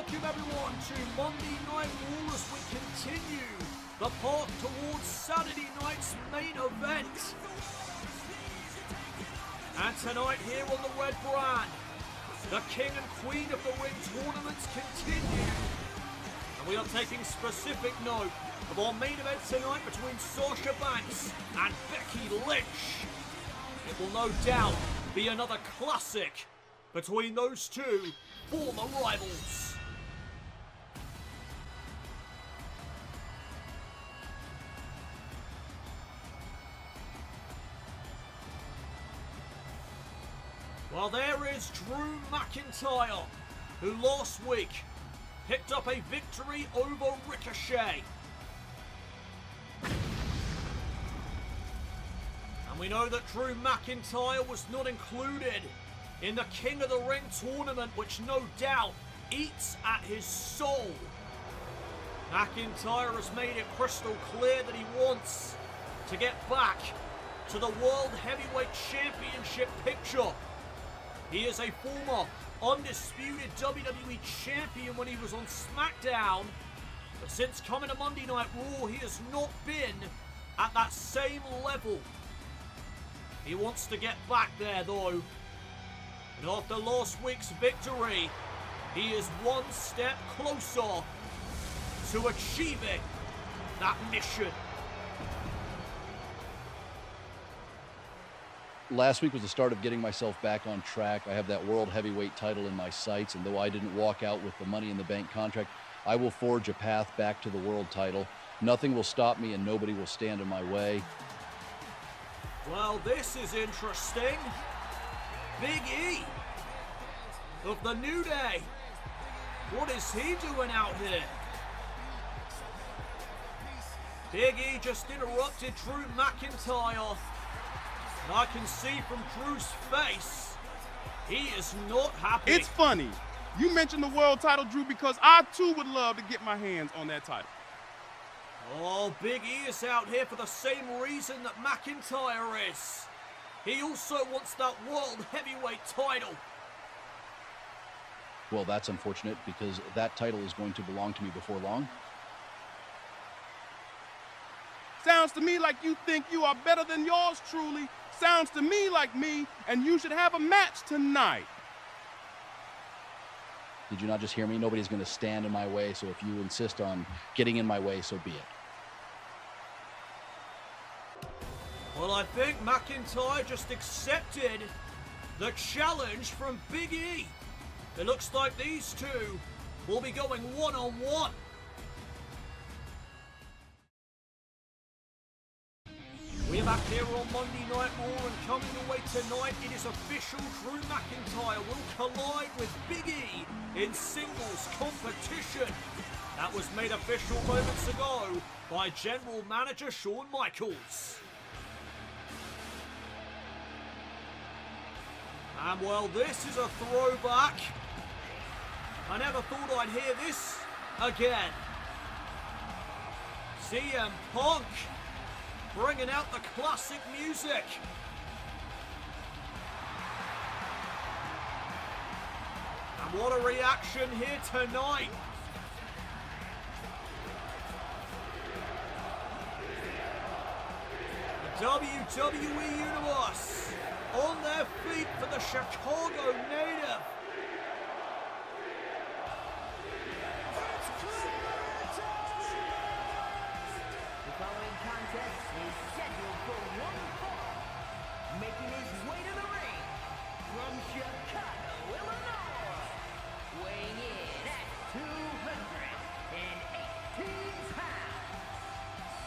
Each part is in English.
welcome everyone to Monday Night Raw as we continue the path towards Saturday night's main event. And tonight here on the Red Brand, the King and Queen of the Ring tournaments continue. And we are taking specific note of our main event tonight between Sasha Banks and Becky Lynch. It will no doubt be another classic between those two former rivals. Well, there is Drew McIntyre, who last week picked up a victory over Ricochet. And we know that Drew McIntyre was not included in the King of the Ring tournament, which no doubt eats at his soul. McIntyre has made it crystal clear that he wants to get back to the World Heavyweight Championship picture. He is a former undisputed WWE champion when he was on SmackDown, but since coming to Monday Night Raw, he has not been at that same level. He wants to get back there though, and after last week's victory, he is one step closer to achieving that mission. Last week was the start of getting myself back on track. I have that World Heavyweight title in my sights, and though I didn't walk out with the Money in the Bank contract, I will forge a path back to the world title. Nothing will stop me and nobody will stand in my way. Well, this is interesting. Big E of the New Day. What is he doing out here? Big E just interrupted Drew McIntyre. And I can see from Drew's face, he is not happy. It's funny. You mentioned the world title, Drew, because I too would love to get my hands on that title. Oh, Big E is out here for the same reason that McIntyre is. He also wants that World Heavyweight title. Well, that's unfortunate because that title is going to belong to me before long. Sounds to me like you think you are better than yours truly. Sounds to me like me, and you should have a match tonight. Did you not just hear me? Nobody's going to stand in my way, so if you insist on getting in my way, so be it. Well, I think McIntyre just accepted the challenge from Big E. It looks like these two will be going one-on-one. We're back here on Monday Night Raw, and coming away tonight, it is official. Drew McIntyre will collide with Big E in singles competition. That was made official moments ago by General Manager Shawn Michaels. And well, this is a throwback. I never thought I'd hear this again. CM Punk bringing out the classic music. And what a reaction here tonight. The WWE Universe on their feet for the Chicago native. Making his way to the ring from Chicago, Illinois, weighing in at 218 pounds,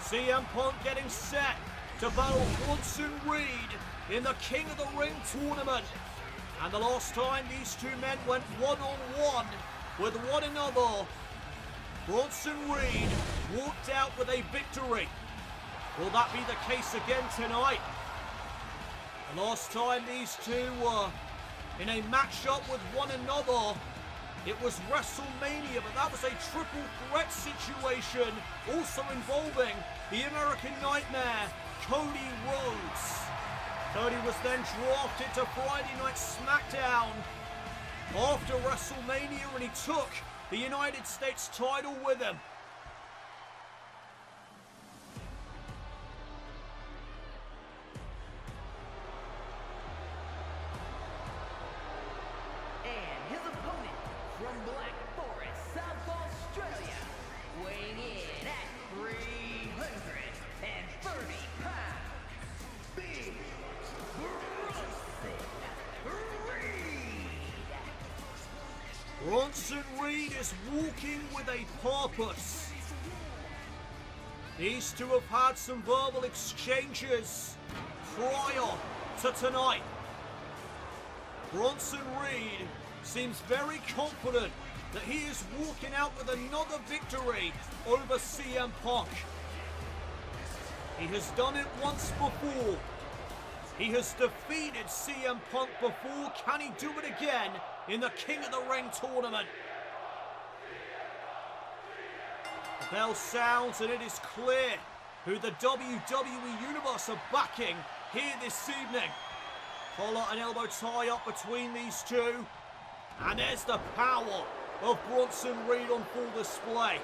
CM Punk getting set to battle Bronson Reed in the King of the Ring tournament. And the last time these two men went one-on-one with one another, Bronson Reed walked out with a victory. Will that be the case again tonight? The last time these two were in a matchup with one another, it was WrestleMania, but that was a triple threat situation, also involving the American Nightmare, Cody Rhodes. Cody was then drafted to Friday Night SmackDown after WrestleMania, and he took the United States title with him. And his opponent from Black Forest, South Australia, weighing in at 330 pounds, Big Bronson Reed. Bronson Reed is walking with a purpose. These two have had some verbal exchanges prior to tonight. Bronson Reed seems very confident that he is walking out with another victory over CM Punk. He has done it once before. He has defeated CM Punk before. Can he do it again in the King of the Ring tournament? The bell sounds and it is clear who the WWE Universe are backing here this evening. Collar and elbow tie up between these two. And there's the power of Bronson Reed on full display.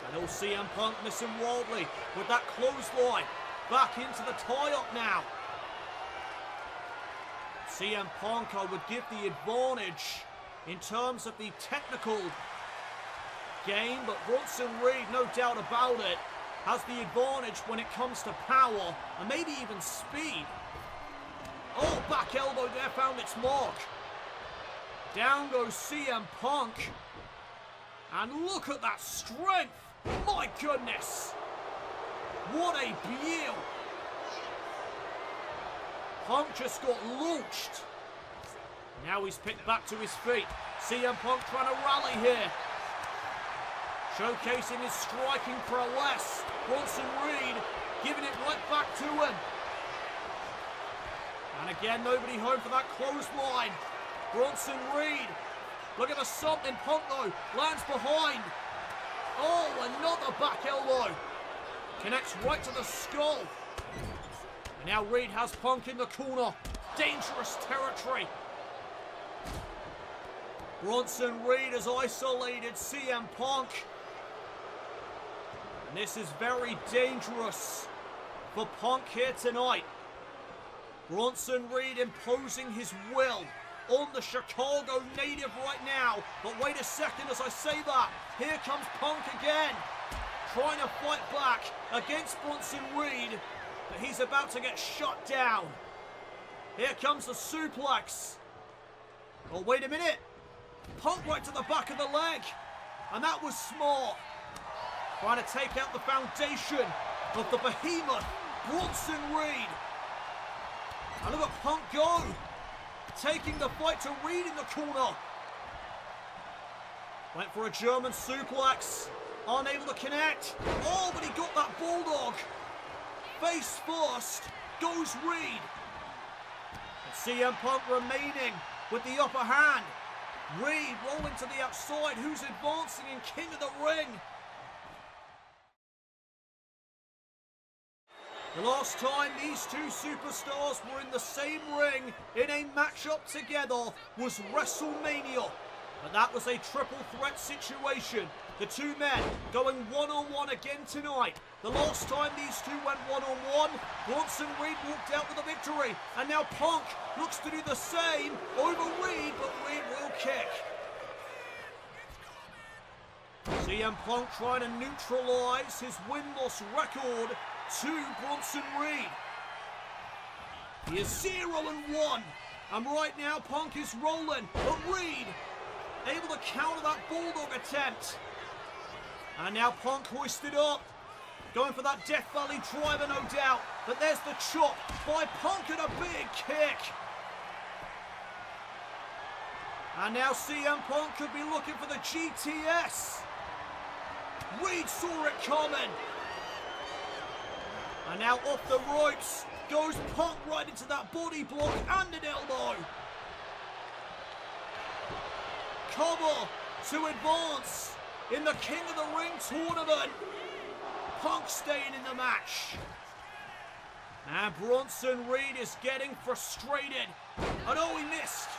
And all CM Punk missing wildly with that clothesline. Back into the tie-up now. CM Punk, I would give the advantage in terms of the technical game, but Bronson Reed, no doubt about it, has the advantage when it comes to power and maybe even speed. Oh, back elbow there found its mark. Down goes CM Punk. And look at that strength. My goodness. What a view. Punk just got launched. Now he's picked back to his feet. CM Punk trying to rally here. Showcasing his striking prowess. Bronson Reed giving it right back to him. And again, nobody home for that clothesline. Bronson Reed. Look at the something. Punk though lands behind. Oh, another back elbow. Connects right to the skull. And now Reed has Punk in the corner. Dangerous territory. Bronson Reed has isolated CM Punk. And this is very dangerous for Punk here tonight. Bronson Reed imposing his will on the Chicago native right now. But wait a second as I say that. Here comes Punk again. Trying to fight back against Bronson Reed. But he's about to get shut down. Here comes the suplex. Oh, wait a minute. Punk right to the back of the leg. And that was smart. Trying to take out the foundation of the behemoth, Bronson Reed. And look at Punk go. Taking the fight to Reed in the corner. Went for a German suplex. Unable to connect. Oh, but he got that bulldog. Face first goes Reed. And CM Punk remaining with the upper hand. Reed rolling to the outside. Who's advancing in King of the Ring? The last time these two superstars were in the same ring in a matchup together was WrestleMania. But that was a triple threat situation. The two men going one-on-one again tonight. The last time these two went one-on-one, Bronson Reed walked out with a victory. And now Punk looks to do the same over Reed, but Reed will kick. CM Punk trying to neutralize his win-loss record to Bronson Reed. He is 0-1. And right now Punk is rolling. But Reed able to counter that bulldog attempt. And now Punk hoisted up. Going for that Death Valley driver, no doubt. But there's the chop by Punk and a big kick. And now CM Punk could be looking for the GTS. Reed saw it coming. And now off the ropes goes Punk right into that body block and an elbow. Cover to advance in the King of the Ring tournament. Punk staying in the match. And Bronson Reed is getting frustrated. And oh, he missed.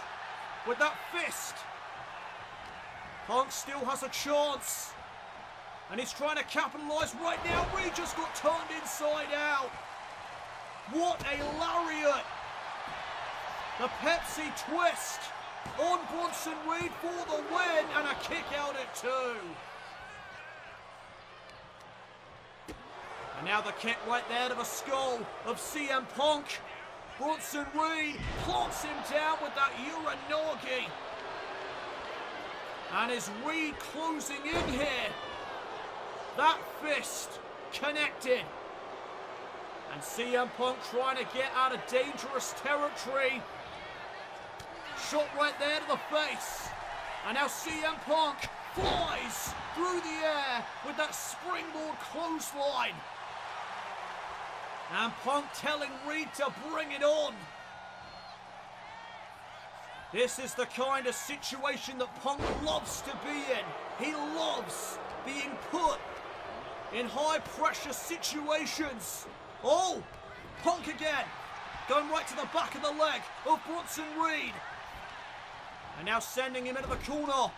with that fist. Punk still has a chance. And he's trying to capitalize right now. Reed just got turned inside out. What a lariat. The Pepsi twist on Bronson Reed for the win, and a kick out at 2. And now the kick right there to the skull of CM Punk. Bronson Reed plants him down with that Uranagi. And is Reed closing in here? That fist connected. And CM Punk trying to get out of dangerous territory. Shot right there to the face. And now CM Punk flies through the air with that springboard clothesline. And Punk telling Reed to bring it on. This is the kind of situation that Punk loves to be in. He loves being put in high pressure situations. Oh, Punk again. Going right to the back of the leg of Bronson Reed. And now sending him into the corner.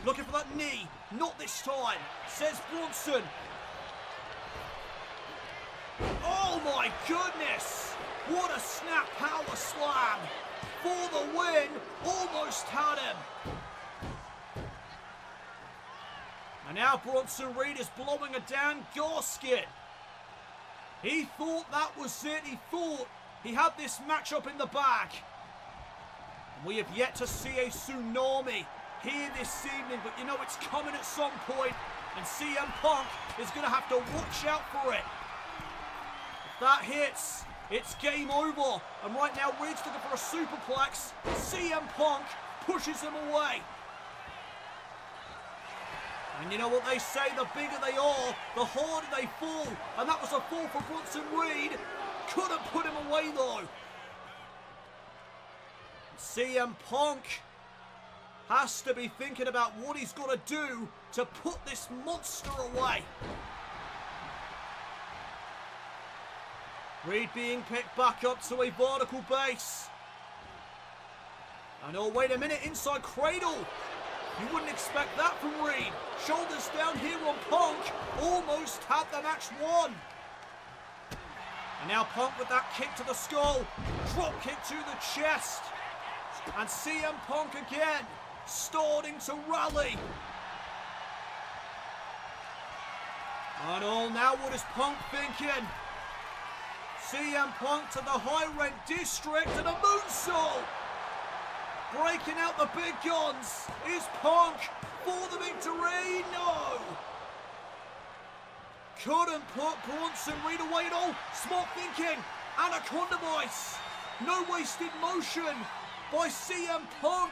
Looking for that knee. Not this time, says Bronson. Oh my goodness. What a snap power slam. For the win. Almost had him. And now Bronson Reed is blowing a damn gasket. He thought that was it. He thought he had this matchup in the bag. And we have yet to see a tsunami here this evening, but you know it's coming at some point, and CM Punk is going to have to watch out for it. If that hits, it's game over. And right now Reed's looking for a superplex. CM Punk pushes him away. And you know what they say, the bigger they are, the harder they fall. And that was a fall for Bronson Reed. Couldn't put him away though. CM Punk has to be thinking about what he's got to do to put this monster away. Reed being picked back up to a vertical base. And oh, wait a minute, inside cradle. You wouldn't expect that from Reed. Shoulders down here on Punk. Almost had the match won. And now Punk with that kick to the skull. Drop kick to the chest. And CM Punk again, starting to rally. And oh, now what is Punk thinking? CM Punk to the high rent district and a moonsault. Breaking out the big guns is Punk for the victory. No. Couldn't put Bronson Reed away at all. Smart thinking. Anaconda Vice. No wasted motion by CM Punk.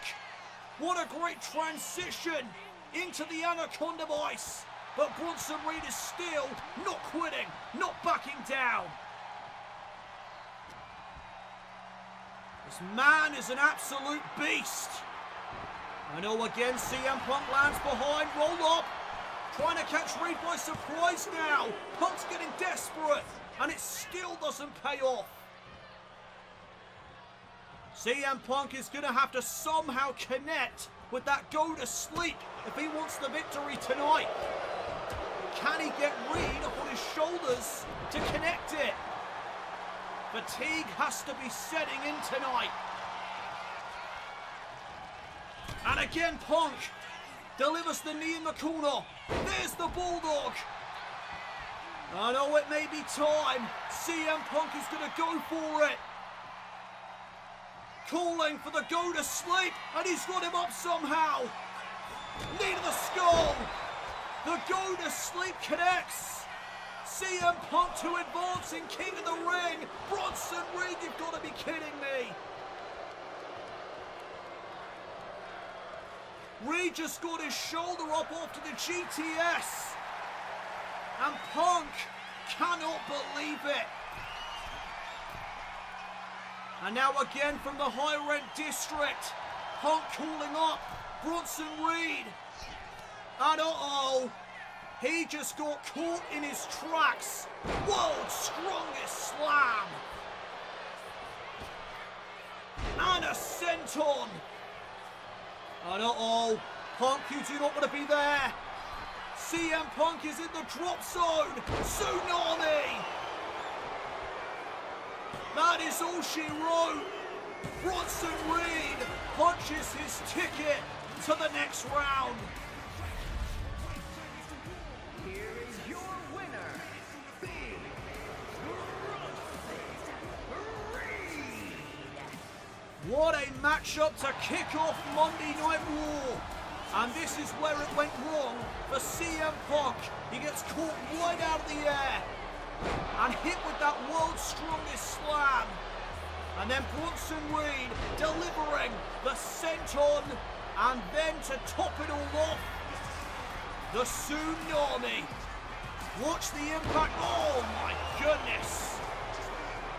What a great transition into the Anaconda Vice. But Bronson Reed is still not quitting, not backing down. This man is an absolute beast. I know again CM Punk lands behind, roll up. Trying to catch Reed by surprise now. Punk's getting desperate and it still doesn't pay off. CM Punk is going to have to somehow connect with that go to sleep if he wants the victory tonight. Can he get Reed up on his shoulders to connect it? Fatigue has to be setting in tonight. And again Punk delivers the knee in the corner. There's the Bulldog. I know it may be time. CM Punk is going to go for it. Calling for the go to sleep, and he's got him up somehow. Knee to the skull. The go to sleep connects. CM Punk to advancing King of the Ring. Bronson Reed, you've got to be kidding me. Reed just got his shoulder up after the GTS. And Punk cannot believe it. And now again from the high rent district. Punk calling up Bronson Reed. And uh-oh. He just got caught in his tracks. World's strongest slam. And a senton. And uh-oh, Punk, you do not want to be there. CM Punk is in the drop zone. Tsunami. That is all she wrote. Bronson Reed punches his ticket to the next round. Here is your winner, Bayley Reed. What a matchup to kick off Monday Night Raw. And this is where it went wrong for CM Punk. He gets caught right out of the air and hit with that world's strongest slam. And then Bronson Reed delivering the senton, and then to top it all off, the tsunami. Watch the impact. Oh my goodness.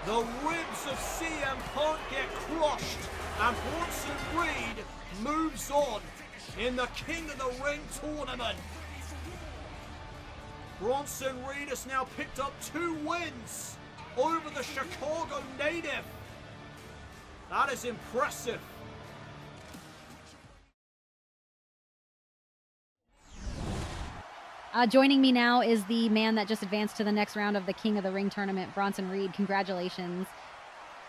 The ribs of CM Punk get crushed, and Bronson Reed moves on in the King of the Ring tournament. Bronson Reed has now picked up 2 wins over the Chicago native. That is impressive. Joining me now is the man that just advanced to the next round of the King of the Ring tournament, Bronson Reed. Congratulations.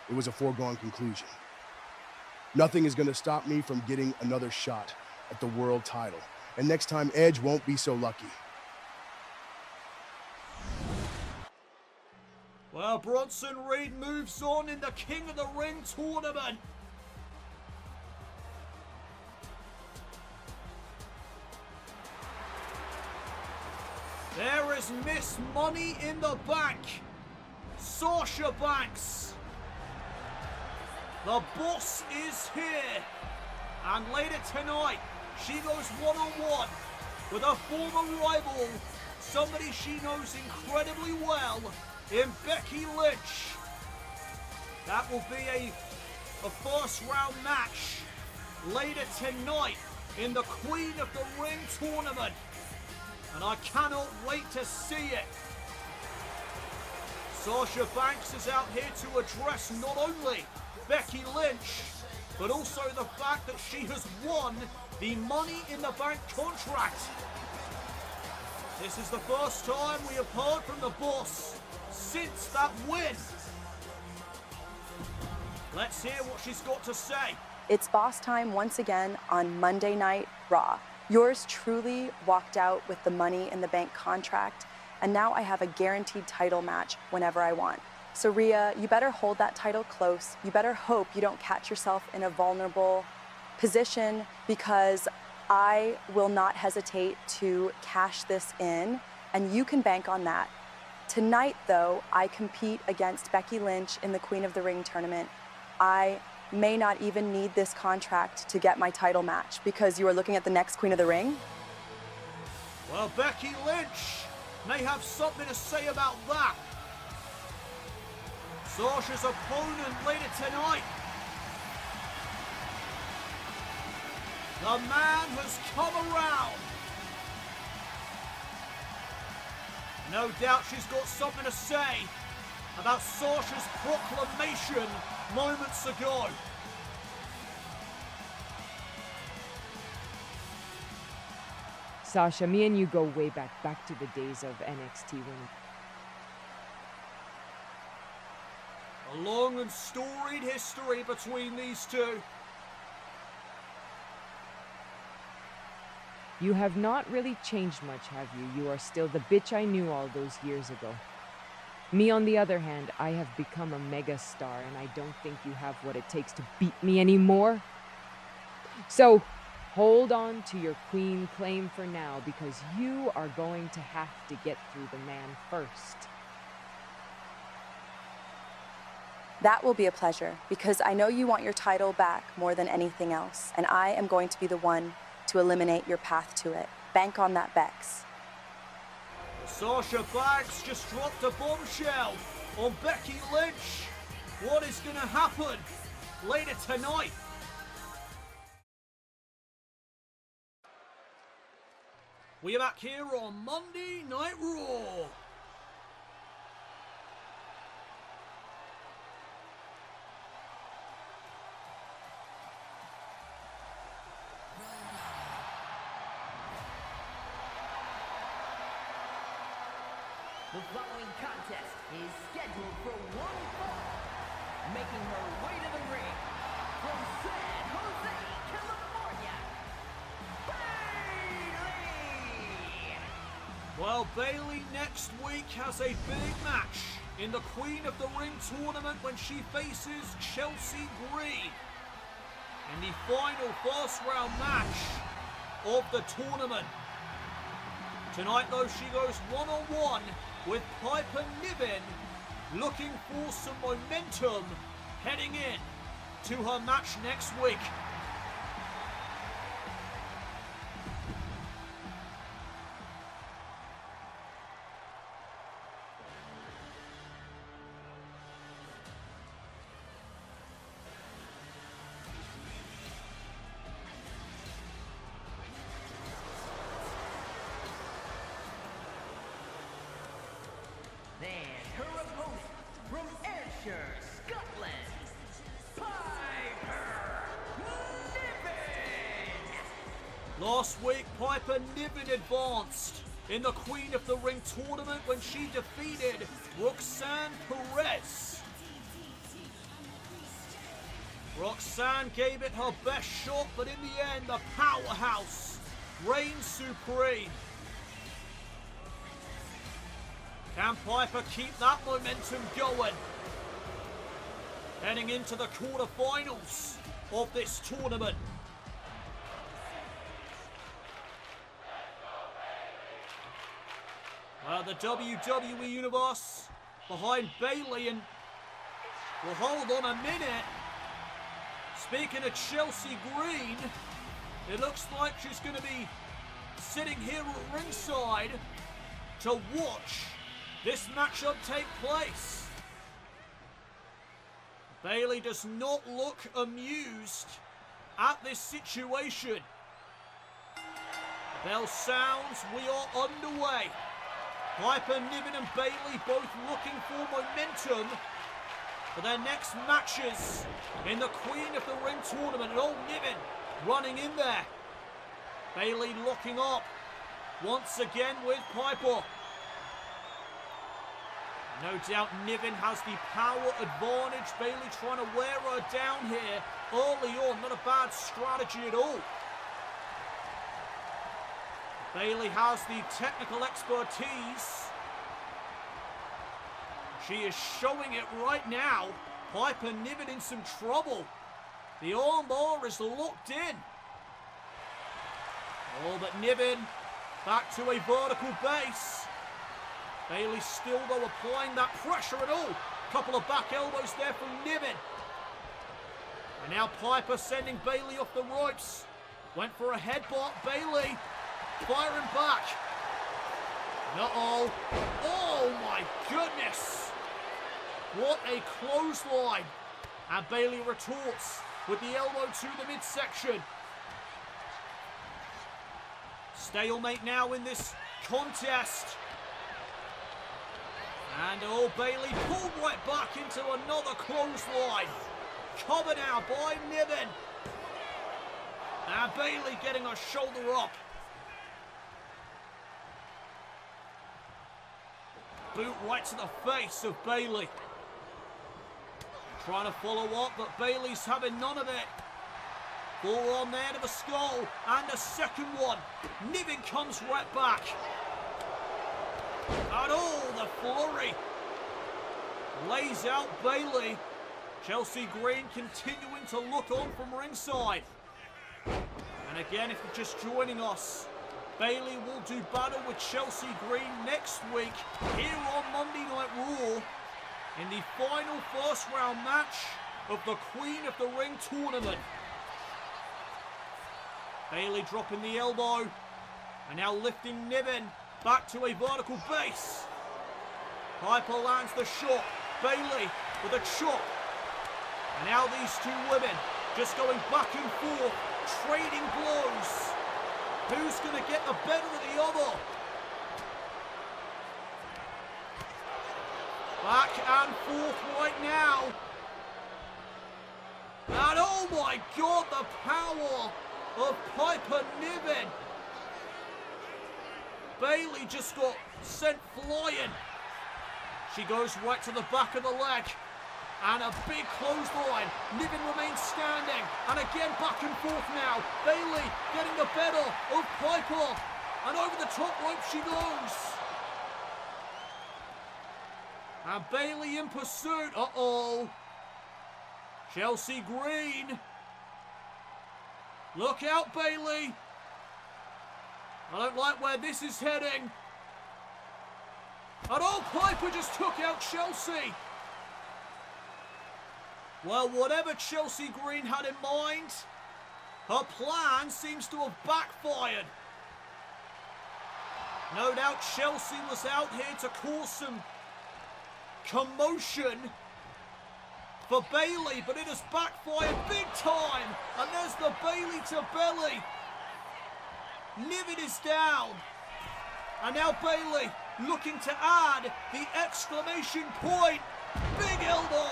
It was a foregone conclusion. Nothing is going to stop me from getting another shot at the world title. And next time, Edge won't be so lucky. Well, Bronson Reed moves on in the King of the Ring tournament. There is Miss Money in the Bank, Sasha Banks. The boss is here. And later tonight, she goes one-on-one with a former rival, somebody she knows incredibly well, in Becky Lynch. That will be a first round match later tonight in the Queen of the Ring tournament. And I cannot wait to see it. Sasha Banks is out here to address not only Becky Lynch, but also the fact that she has won the Money in the Bank contract. This is the first time we have heard from the boss since that win. Let's hear what she's got to say. It's boss time once again on Monday Night Raw. Yours truly walked out with the Money in the Bank contract, and now I have a guaranteed title match whenever I want. So Rhea, you better hold that title close. You better hope you don't catch yourself in a vulnerable position, because I will not hesitate to cash this in, and you can bank on that. Tonight, though, I compete against Becky Lynch in the Queen of the Ring tournament. I may not even need this contract to get my title match, because you are looking at the next Queen of the Ring. Well, Becky Lynch may have something to say about that. Sasha's opponent later tonight. The man has come around. No doubt she's got something to say about Sasha's proclamation moments ago. Sasha, me and you go way back to the days of NXT when A long and storied history between these two. you have not really changed much, have you? You are still the bitch I knew all those years ago. Me, on the other hand, I have become a mega star, and I don't think you have what it takes to beat me anymore. So, hold on to your queen claim for now, because you are going to have to get through the man first. That will be a pleasure, because I know you want your title back more than anything else, and I am going to be the one to eliminate your path to it. Bank on that, Bex. Sasha Banks just dropped a bombshell on Becky Lynch. What is going to happen later tonight? We are back here on Monday Night Raw. The following contest is scheduled for one fall. Making her way to the ring from San Jose, California, Bayley! Well, Bayley next week has a big match in the Queen of the Ring tournament when she faces Chelsea Green in the final first round match of the tournament. Tonight though, she goes one-on-one with Piper Niven, looking for some momentum heading in to her match next week. And her opponent from Ayrshire, Scotland, Piper Niven! Last week, Piper Niven advanced in the Queen of the Ring tournament when she defeated Roxanne Perez. Roxanne gave it her best shot, but in the end, the powerhouse reigned supreme. Can Piper keep that momentum going? Heading into the quarterfinals of this tournament. The WWE Universe behind Bayley, and well, hold on a minute. Speaking of Chelsea Green, it looks like she's going to be sitting here at ringside to watch this matchup take place. Bayley does not look amused at this situation. The bell sounds, we are underway. Piper Niven and Bayley both looking for momentum for their next matches in the Queen of the Ring tournament. And old Niven running in there. Bayley locking up once again with Piper. No doubt Niven has the power advantage. Bayley trying to wear her down here early on. Not a bad strategy at all. Bayley has the technical expertise. She is showing it right now. Piper Niven in some trouble. The armbar is locked in. Oh, but Niven back to a vertical base. Bayley still, though, applying that pressure at all. Couple of back elbows there from Niven. And now Piper sending Bayley off the ropes. Went for a headbutt. Bayley firing back. Uh-oh. Oh, my goodness. What a clothesline. And Bayley retorts with the elbow to the midsection. Stalemate now in this contest. And oh, Bayley pulled right back into another clothesline. Cover now by Niven. And Bayley getting her shoulder up. Boot right to the face of Bayley. Trying to follow up, but Bayley's having none of it. Forearm there to the skull, and a second one. Niven comes right back. And oh, the flurry. Lays out Bayley. Chelsea Green continuing to look on from ringside. And again, if you're just joining us, Bayley will do battle with Chelsea Green next week here on Monday Night Raw in the final first round match of the Queen of the Ring tournament. Bayley dropping the elbow and now lifting Niven back to a vertical base. Piper lands the shot. Bayley with a chop. And now these two women just going back and forth, trading blows. Who's going to get the better of the other? Back and forth right now. And oh my God, the power of Piper Niven. Bayley just got sent flying She goes right to the back of the leg. And a big clothesline. Niven remains standing. And again back and forth now. Bayley getting the better of Piper. And over the top rope she goes. And Bayley in pursuit. Uh-oh. Chelsea Green. Look out, Bayley. I don't like where this is heading. And oh, Piper just took out Chelsea. Well, whatever Chelsea Green had in mind, her plan seems to have backfired. No doubt Chelsea was out here to cause some commotion for Bayley, but it has backfired big time. And there's the Bayley to belly. Niven is down. And now Bayley looking to add the exclamation point. Big elbow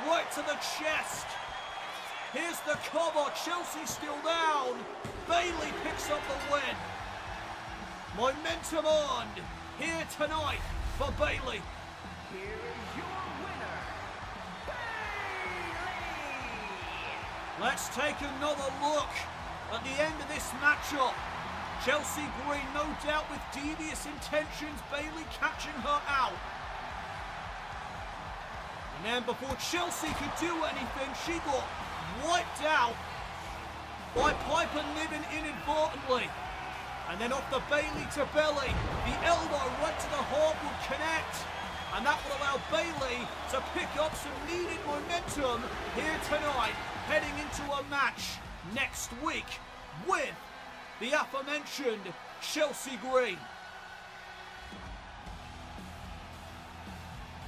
right to the chest. Here's the cover. Chelsea still down. Bayley picks up the win. Momentum on here tonight for Bayley. Here is your winner, Bayley! Let's take another look at the end of this matchup. Chelsea Green, no doubt with devious intentions, Bayley catching her out. And then before Chelsea could do anything, she got wiped out by Piper Niven inadvertently. And then off the Bayley to belly, the elbow right to the heart would connect. And that will allow Bayley to pick up some needed momentum here tonight, heading into a match next week with the aforementioned Chelsea Green.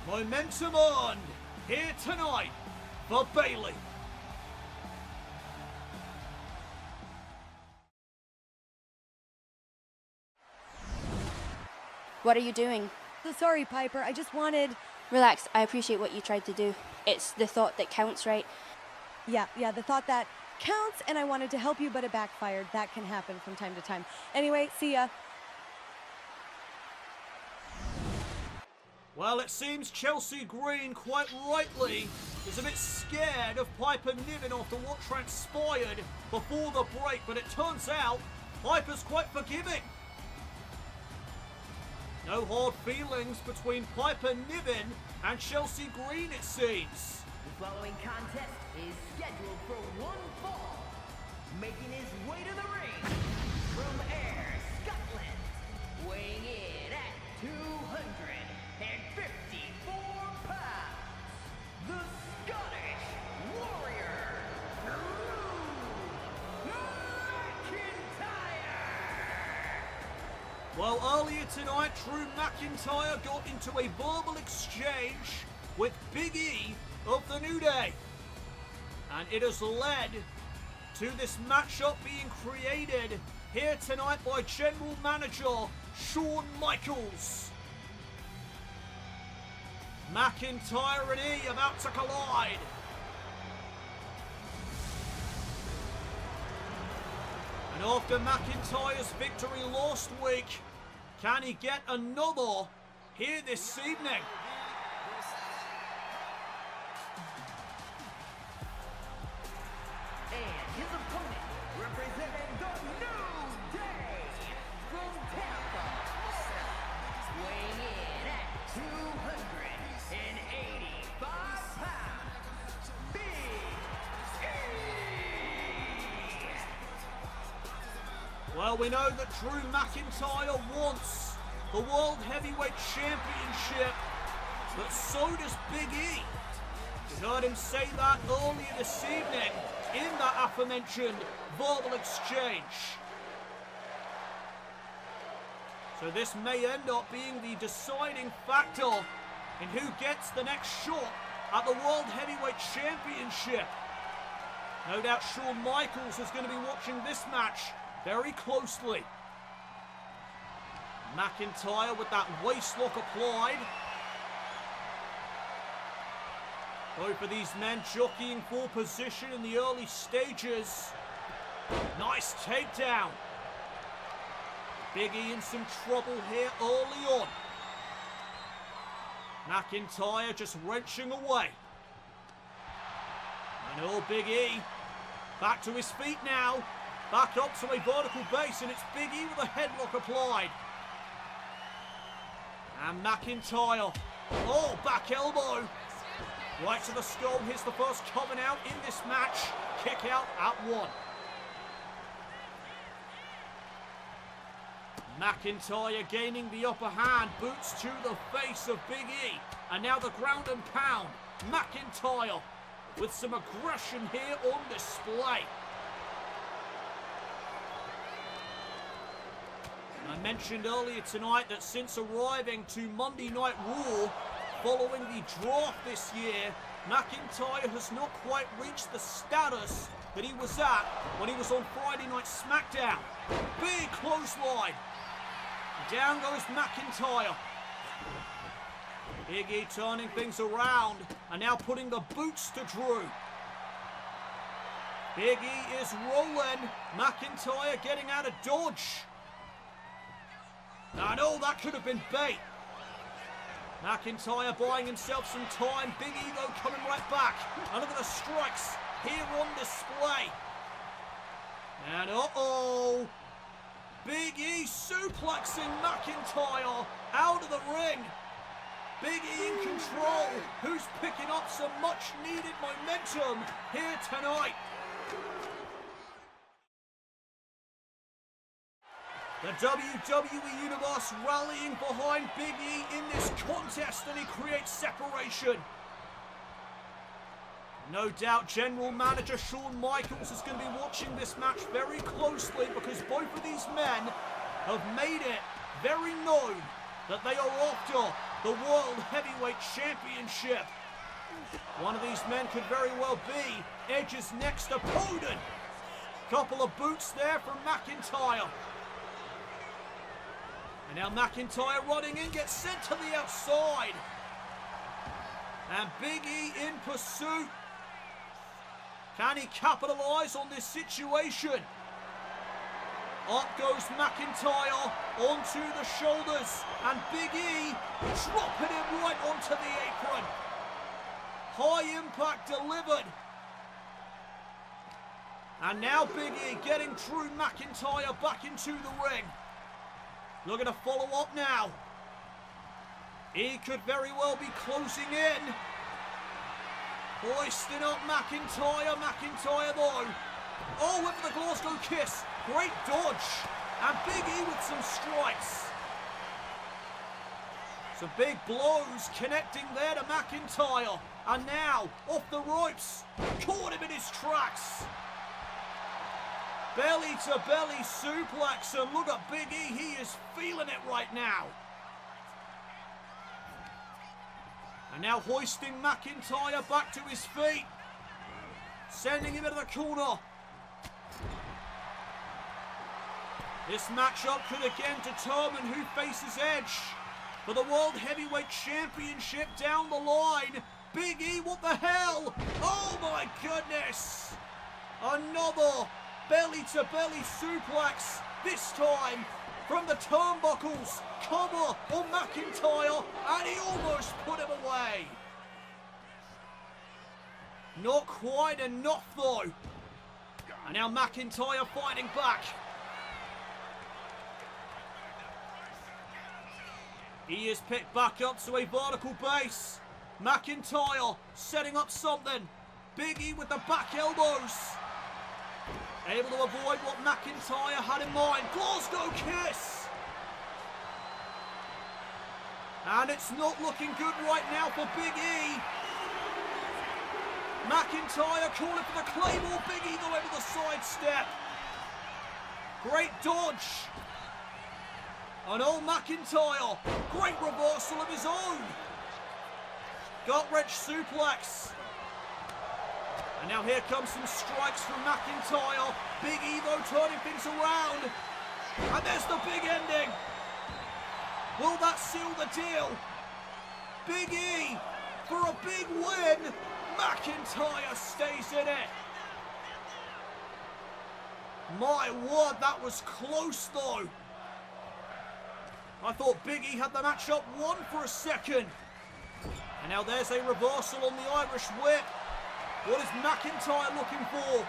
Momentum on here tonight for Bayley. What are you doing? So sorry, Piper. I just wanted... Relax. I appreciate what you tried to do. It's the thought that counts, right? Yeah, the thought that counts, and I wanted to help you, but it backfired. That can happen from time to time. Anyway, see ya. Well, it seems Chelsea Green, quite rightly, is a bit scared of Piper Niven after what transpired before the break, but it turns out Piper's quite forgiving. No hard feelings between Piper Niven and Chelsea Green, it seems. The following contest is scheduled for one fall. Making his way to the ring from Ayr, Scotland, weighing in at 254 pounds, the Scottish Warrior, Drew McIntyre. Well, earlier tonight, Drew McIntyre got into a verbal exchange with Big E of the New Day. And it has led to this matchup being created here tonight by General Manager Shawn Michaels. McIntyre and E about to collide. And after McIntyre's victory last week, can he get another here this evening? And his opponent, representing the New Day from Tampa, weighing in at 285 pounds, Big E. Well, we know that Drew McIntyre wants the World Heavyweight Championship, but so does Big E. We heard him say that earlier this evening in that aforementioned verbal exchange. So this may end up being the deciding factor in who gets the next shot at the World Heavyweight Championship. No doubt Shawn Michaels is going to be watching this match very closely. McIntyre with that waistlock applied. Both of these men jockeying for position in the early stages. Nice takedown. Big E in some trouble here early on. McIntyre just wrenching away. And oh, Big E back to his feet now. Back up to a vertical base, and it's Big E with a headlock applied. And McIntyre. Oh, back elbow. Right to the skull. Here's the first coming out in this match. Kick out at 1. McIntyre gaining the upper hand. Boots to the face of Big E. And now the ground and pound. McIntyre with some aggression here on display. I mentioned earlier tonight that since arriving to Monday Night Raw, following the draft this year, McIntyre has not quite reached the status that he was at when he was on Friday Night SmackDown. Big clothesline. Down goes McIntyre. Big E turning things around and now putting the boots to Drew. Big E is rolling. McIntyre getting out of dodge. I know that could have been bait. McIntyre buying himself some time. Big E though coming right back. And look at the strikes here on display. And uh-oh. Big E suplexing McIntyre out of the ring. Big E in control. Who's picking up some much needed momentum here tonight. The WWE Universe rallying behind Big E in this contest, and he creates separation. No doubt General Manager Shawn Michaels is going to be watching this match very closely, because both of these men have made it very known that they are after the World Heavyweight Championship. One of these men could very well be Edge's next opponent. Couple of boots there from McIntyre. And now McIntyre running in, gets sent to the outside. And Big E in pursuit. Can he capitalise on this situation? Up goes McIntyre onto the shoulders. And Big E dropping him right onto the apron. High impact delivered. And now Big E getting Drew McIntyre back into the ring. Looking to follow up now. He could very well be closing in. Hoisting up McIntyre. McIntyre though. Oh, went for the Glasgow kiss. Great dodge. And Big E with some strikes. Some big blows connecting there to McIntyre. And now, off the ropes. Caught him in his tracks. Belly to belly suplex, and look at Big E, he is feeling it right now. And now hoisting McIntyre back to his feet. Sending him into the corner. This matchup could again determine who faces Edge for the World Heavyweight Championship down the line. Big E, what the hell? Oh my goodness. Another belly-to-belly suplex, this time from the turnbuckles. Cover on McIntyre, and he almost put him away. Not quite enough though. And now McIntyre fighting back. He is picked back up to a vertical base. McIntyre setting up something. Big E with the back elbows. Able to avoid what McIntyre had in mind. Glasgow kiss. And it's not looking good right now for Big E. McIntyre calling for the Claymore. Big E though over the side step. Great dodge. And old McIntyre. Great reversal of his own. Gut-wrench suplex. And now here comes some strikes from McIntyre. Big E though turning things around. And there's the big ending. Will that seal the deal? Big E for a big win. McIntyre stays in it. My word, that was close though. I thought Big E had the matchup won for a second. And now there's a reversal on the Irish whip. What is McIntyre looking for?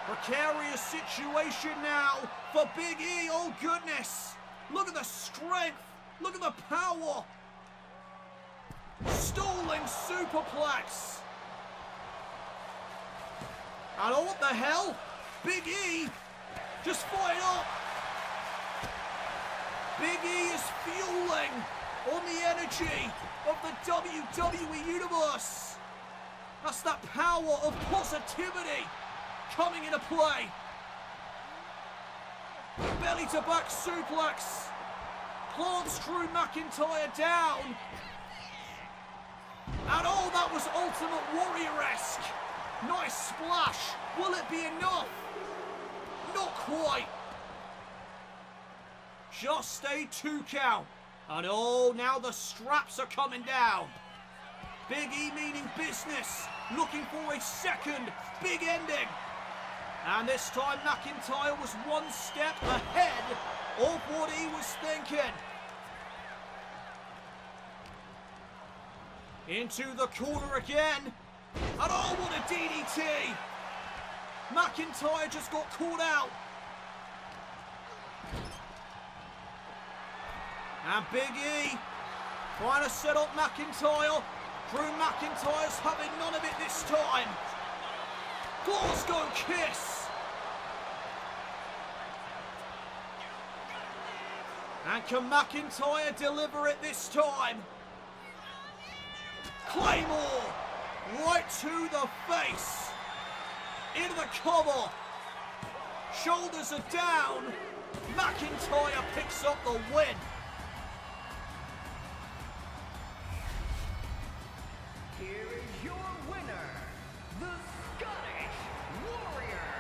Precarious situation now for Big E. Oh goodness. Look at the strength. Look at the power. Stalling superplex. And oh, what the hell? Big E just fired up. Big E is fueling on the energy of the WWE Universe. That's that power of positivity coming into play. Belly to back suplex. Plants Drew McIntyre down. And oh, that was Ultimate Warrior-esque. Nice splash. Will it be enough? Not quite. Just a 2 count. And oh, now the straps are coming down. Big E meaning business. Looking for a second big ending. And this time McIntyre was one step ahead of what he was thinking. Into the corner again. And oh, what a DDT. McIntyre just got caught out. And Big E trying to set up McIntyre. Drew McIntyre's having none of it this time. Glasgow kiss. And can McIntyre deliver it this time? Claymore right to the face. Into the cover. Shoulders are down. McIntyre picks up the win. Here is your winner, the Scottish Warrior,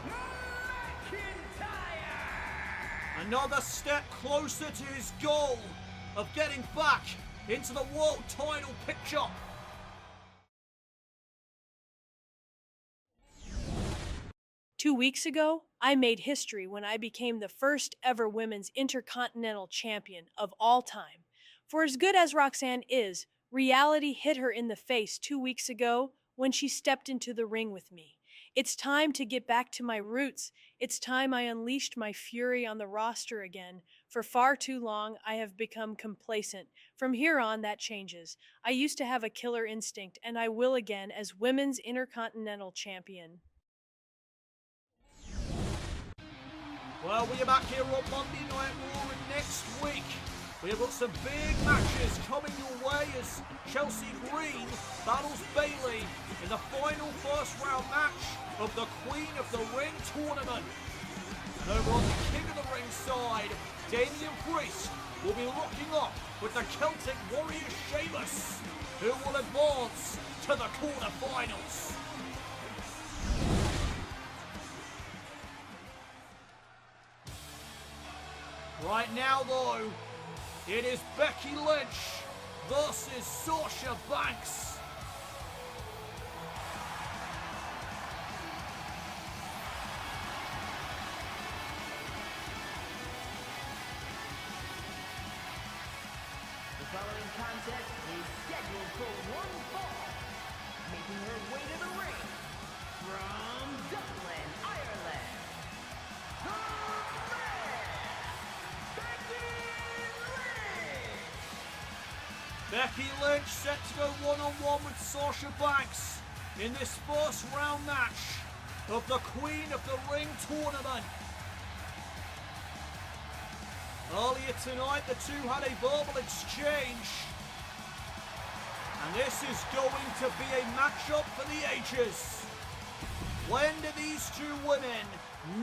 Drew McIntyre! Another step closer to his goal of getting back into the world title picture. Two weeks ago, I made history when I became the first ever women's intercontinental champion of all time. For as good as Roxanne is, reality hit her in the face 2 weeks ago when she stepped into the ring with me. It's time to get back to my roots. It's time I unleashed my fury on the roster again. For far too long, I have become complacent. From here on, that changes. I used to have a killer instinct, and I will again as women's intercontinental champion. Well, we are back here on Monday Night Raw, and next week we have got some big matches coming your way as Chelsea Green battles Bayley in the final first round match of the Queen of the Ring tournament. And over on the King of the Ring side, Damian Priest will be locking up with the Celtic Warrior Sheamus, who will advance to the quarterfinals. Right now, though, it is Becky Lynch versus Sasha Banks. The following contest is scheduled for one fall, making her way to the ring from Dublin, Ireland. Becky Lynch set to go one-on-one with Sasha Banks in this first round match of the Queen of the Ring tournament. Earlier tonight, the two had a verbal exchange, and this is going to be a matchup for the ages. When do these two women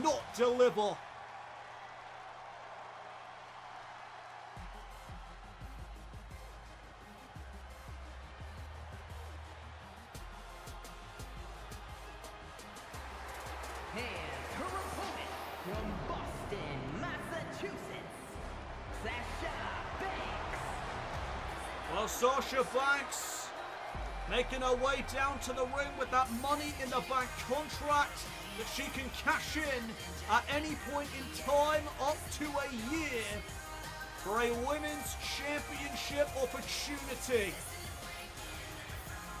not deliver? And her opponent from Boston, Massachusetts, Sasha Banks. Well, Sasha Banks making her way down to the ring with that Money in the Bank contract that she can cash in at any point in time up to a year. for a women's championship opportunity.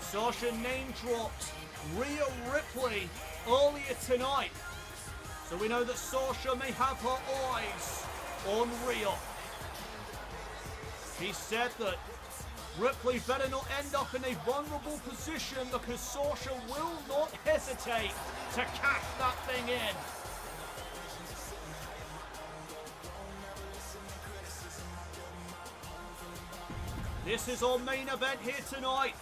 Sasha name-dropped Rhea Ripley earlier tonight, so we know that Sasha may have her eyes on Rhea. He said that Ripley better not end up in a vulnerable position because Sasha will not hesitate to cash that thing in. This is our main event here tonight.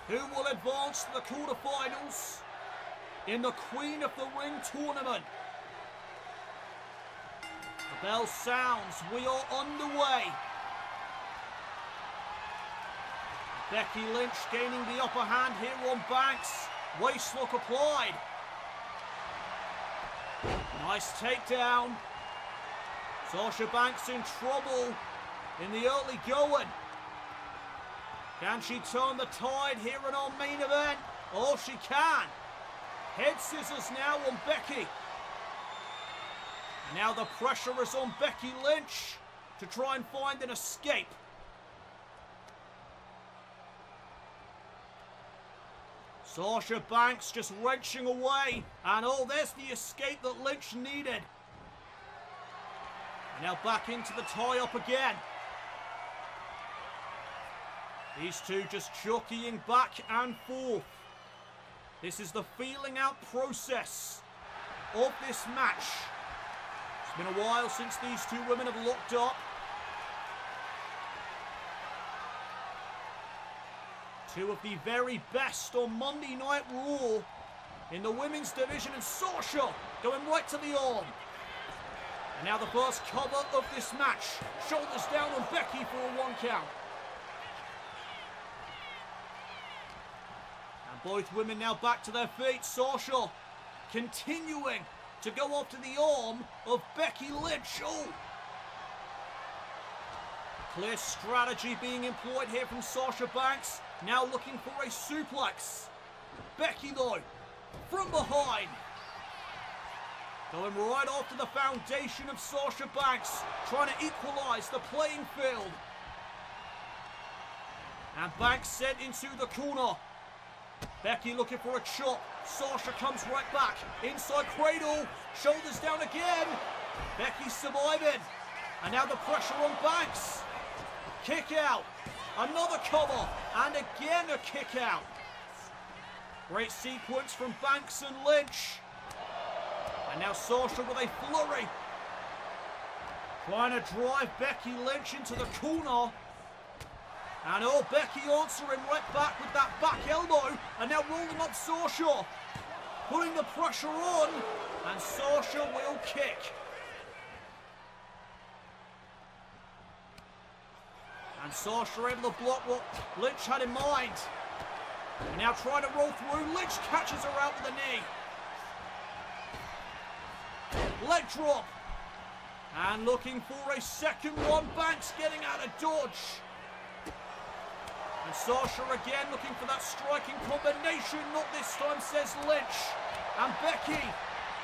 Who will advance to the quarterfinals in the Queen of the Ring tournament? The bell sounds. We are underway. Becky Lynch gaining the upper hand here on Banks. Waistlock applied. Nice takedown. Sasha Banks in trouble in the early going. Can she turn the tide here in our main event? Oh, she can. Head scissors now on Becky. Now the pressure is on Becky Lynch to try and find an escape. Sasha Banks just wrenching away. And oh, there's the escape that Lynch needed. And now back into the tie-up again. These two just jockeying back and forth. This is the feeling out process of this match. It's been a while since these two women have locked up. Two of the very best on Monday Night Raw in the women's division, and Sasha going right to the arm. And now the first cover of this match. Shoulders down on Becky for a 1 count. Both women now back to their feet. Sasha continuing to go after the arm of Becky Lynch. Oh! Clear strategy being employed here from Sasha Banks. Now looking for a suplex. Becky though, from behind. Going right after the foundation of Sasha Banks. Trying to equalize the playing field. And Banks sent into the corner. Becky looking for a chop. Sasha comes right back. Inside cradle. Shoulders down again. Becky surviving. And now the pressure on Banks. Kick out. Another cover. And again a kick out. Great sequence from Banks and Lynch. And now Sasha with a flurry. Trying to drive Becky Lynch into the corner. And oh, Becky answering right back with that back elbow. And now rolling up Sasha. Putting the pressure on. And Sasha will kick. And Sasha able to block what Lynch had in mind. And now trying to roll through. Lynch catches her out with a knee. Leg drop. And looking for a second one. Banks getting out of dodge. And Sasha again looking for that striking combination. Not this time, says Lynch. And Becky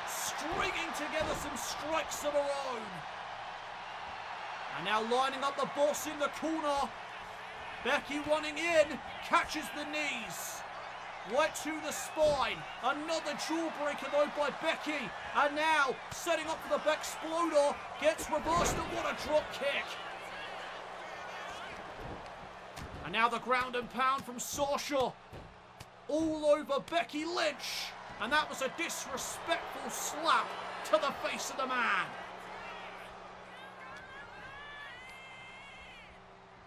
stringing together some strikes of her own. And now lining up the boss in the corner. Becky running in, catches the knees. Right to the spine. Another jawbreaker though by Becky. And now setting up for the Bexploder. Gets reversed, and what a drop kick. And now the ground and pound from Sasha. All over Becky Lynch. And that was a disrespectful slap to the face of the man.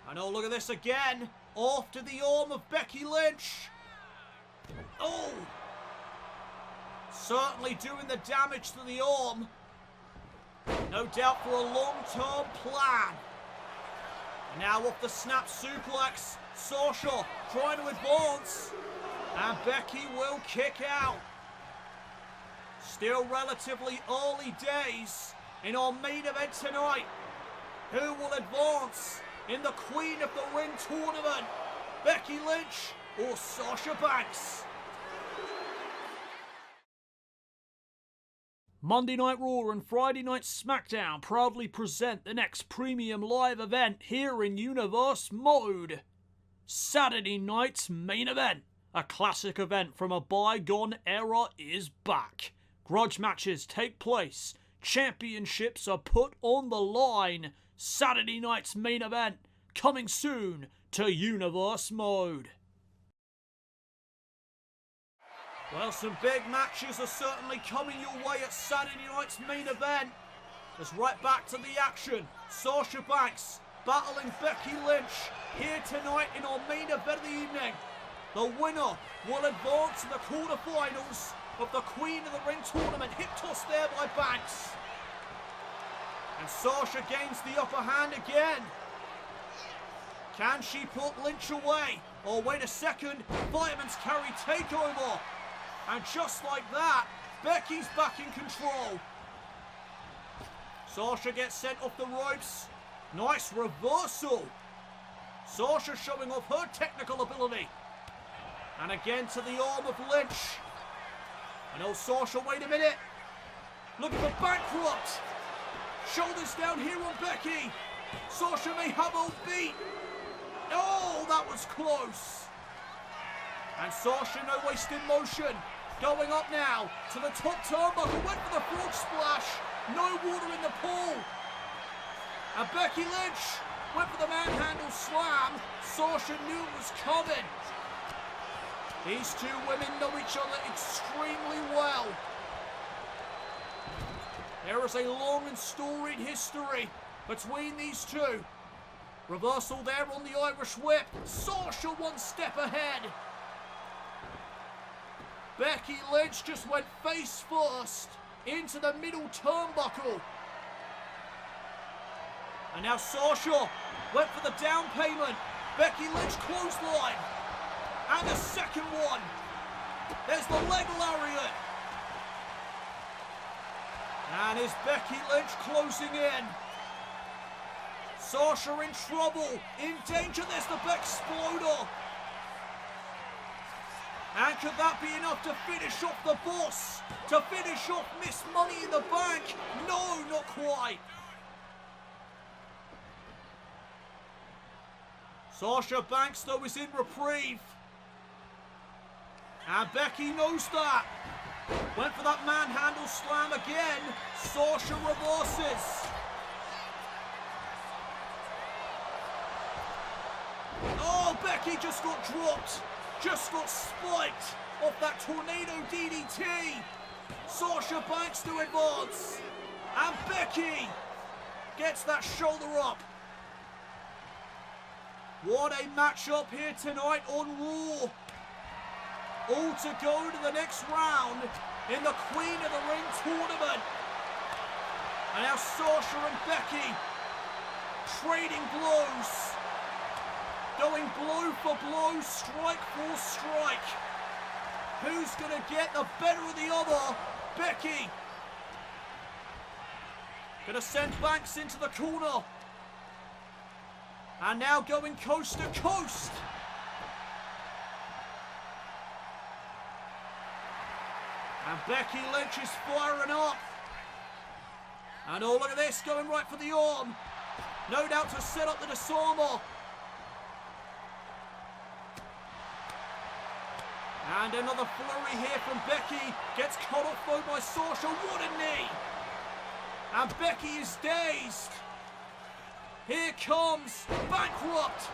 And oh, look at this again. After the arm of Becky Lynch. Oh! Certainly doing the damage to the arm. No doubt for a long-term plan. And now off the snap suplex. Sasha trying to advance. And Becky will kick out. Still relatively early days in our main event tonight. Who will advance in the Queen of the Ring tournament? Becky Lynch or Sasha Banks? Monday Night Raw and Friday Night SmackDown proudly present the next premium live event here in Universe Mode. Saturday night's main event. A classic event from a bygone era is back. Grudge matches take place. Championships are put on the line. Saturday night's main event coming soon to Universe Mode. Well, some big matches are certainly coming your way at Saturday night's main event. Let's right back to the action. Sasha Banks battling Becky Lynch here tonight in our main event of the evening. The winner will advance to the quarterfinals of the Queen of the Ring tournament. Hip toss there by Banks. And Sasha gains the upper hand again. Can she put Lynch away? Oh, wait a second. Fireman's carry takeover. And just like that, Becky's back in control. Sasha gets sent off the ropes. Nice reversal. Sasha showing off her technical ability. And again to the arm of Lynch. And oh, Sasha, wait a minute. Looking for bankrupt. Shoulders down here on Becky. Sasha may have her beat. Oh, that was close. And Sasha, no wasted motion. Going up now to the top turnbuckle. Went for the frog splash. No water in the pool. And Becky Lynch went for the manhandle slam. Sasha knew it was coming. These two women know each other extremely well. There is a long and storied history between these two. Reversal there on the Irish whip. Sasha one step ahead. Becky Lynch just went face first into the middle turnbuckle. And now Sasha went for the down payment. Becky Lynch clothesline. And a second one. There's the leg lariat. And is Becky Lynch closing in? Sasha in trouble, in danger. There's the Bexploder. And could that be enough to finish off the boss? To finish off Miss Money in the Bank? No, not quite. Sasha Banks, though, is in reprieve. And Becky knows that. Went for that manhandle slam again. Sasha reverses. Oh, Becky just got dropped. Just got spiked off that tornado DDT. Sasha Banks to advance. And Becky gets that shoulder up. What a matchup here tonight on Raw. All to go to the next round in the Queen of the Ring tournament. And now Sasha and Becky trading blows. Going blow for blow, strike for strike. Who's going to get the better of the other? Becky. Going to send Banks into the corner. And now going coast to coast. And Becky Lynch is firing up. And oh, look at this, going right for the arm. No doubt to set up the disarmer. And another flurry here from Becky. Gets cut off though by Sasha. What a knee. And Becky is dazed. Here comes Bankrupt.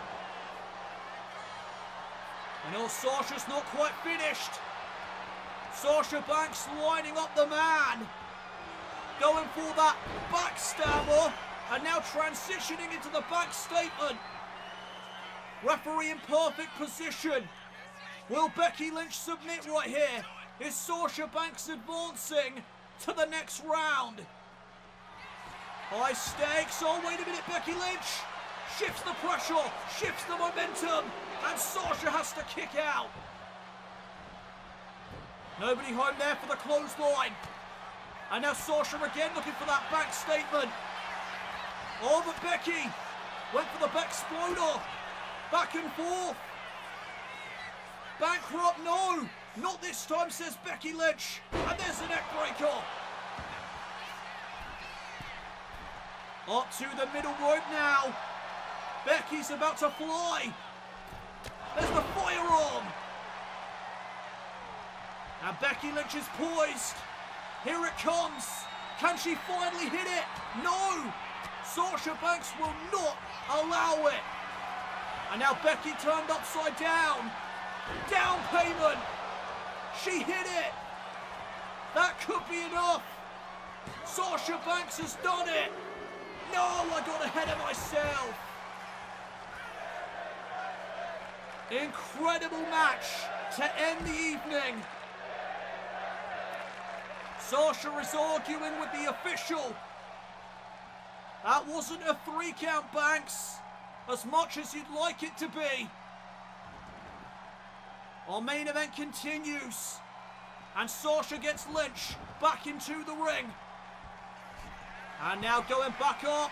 And oh, Sasha's not quite finished. Sasha Banks lining up the man. Going for that backstabber. And now transitioning into the back statement. Referee in perfect position. Will Becky Lynch submit right here? Is Sasha Banks advancing to the next round? High stakes. Oh, wait a minute. Becky Lynch shifts the pressure, shifts the momentum, and Sasha has to kick out. Nobody home there for the clothesline. And now Sasha again looking for that back statement. Oh, but Becky went for the Bexploder. Back and forth. Bankrupt, no. Not this time, says Becky Lynch. And there's the neck breaker. Up to the middle rope now. Becky's about to fly. There's the firearm. And Becky Lynch is poised. Here it comes. Can she finally hit it? No. Sasha Banks will not allow it. And now Becky turned upside down. Down payment. She hit it. That could be enough. Sasha Banks has done it. No, I got ahead of myself. Incredible match to end the evening. Sasha is arguing with the official. That wasn't a 3 count, Banks, as much as you'd like it to be. Our main event continues, and Sasha gets Lynch back into the ring. And now going back up.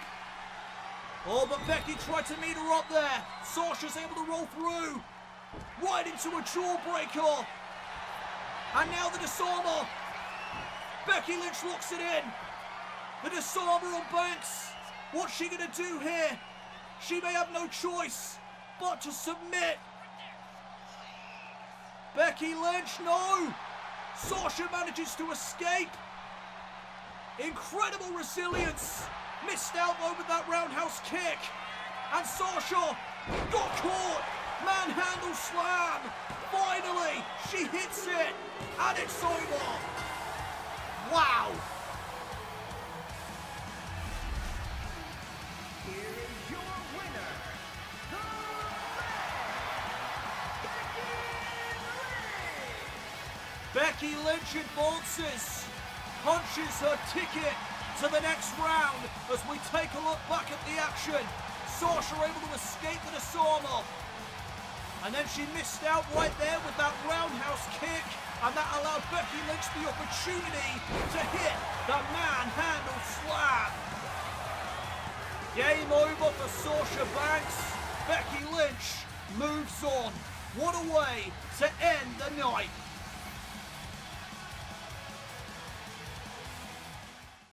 Oh, but Becky tried to meet her up there. Sasha's able to roll through. Right into a jawbreaker. And now the disarmer. Becky Lynch locks it in. The disarmer on Banks. What's she going to do here? She may have no choice but to submit. Becky Lynch, no. Sasha manages to escape. Incredible resilience. Missed out over that roundhouse kick. And Sasha got caught. Manhandle slam. Finally, she hits it. And it's over. Wow. Here is your winner, the Becky Lynch advances. Punches her ticket to the next round as we take a look back at the action. Sasha able to escape the disarmer. And then she missed out right there with that roundhouse kick, and that allowed Becky Lynch the opportunity to hit the manhandle slam. Game over for Sasha Banks. Becky Lynch moves on. What a way to end the night.